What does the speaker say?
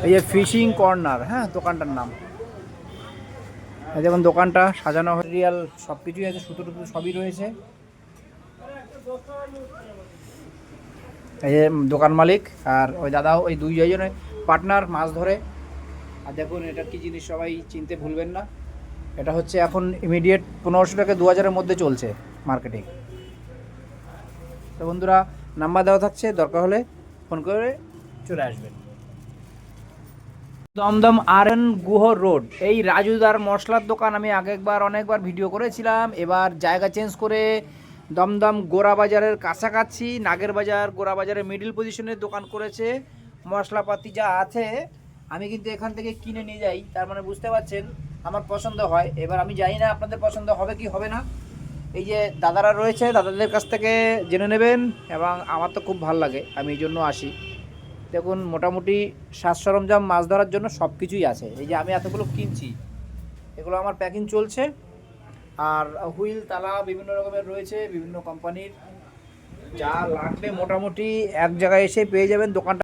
এই যে fishing corner, হ্যাঁ দোকানটার নাম। এই যেমন দোকানটা সাজানো রিয়াল সব কিছুই আছে, সুতো টুতো সবই রয়েছে। এই যে দোকান মালিক আর ওই দাদা, ওই দুইজনে পার্টনার মাছ ধরে। আর দেখুন এটা কি জিনিস সবাই চিনতে ভুলবেন না, এটা হচ্ছে এখন ইমিডিয়েট 1500 টাকা 2000-এর মধ্যে চলছে মার্কেটে। তো বন্ধুরা নাম্বার দেওয়া থাকছে, দরকার হলে ফোন করে চলে আসবেন। দমদম আর.এন. গুহ রোড, এই রাজুদার মশলার দোকান। আমি আগেকবার অনেকবার ভিডিও করেছিলাম, এবার জায়গা চেঞ্জ করে দমদম গোরা বাজারের কাছাকাছি, নাগের বাজার গোরা বাজারের মিডিল পজিশনের দোকান করেছে। মশলাপাতি যা আছে আমি কিন্তু এখান থেকে কিনে নিয়ে যাই, তার মানে বুঝতে পারছেন আমার পছন্দ হয়। এবার আমি জানি না আপনাদের পছন্দ হবে কি হবে না। এই যে দাদারা রয়েছে, দাদাদের কাছ থেকে জেনে নেবেন, এবং আমার তো খুব ভালো লাগে, আমি এই জন্য আসি। দেখুন মোটামুটি সাজ সরঞ্জাম মাছ ধরার জন্য সব কিছুই আছে। এই যে আমি এতগুলো কিনছি, এগুলো আমার প্যাকিং চলছে। আর হুইল তালা বিভিন্ন রকমের রয়েছে, বিভিন্ন কোম্পানির। যা লাগবে মোটামুটি এক জায়গায় এসে পেয়ে যাবেন। দোকানটা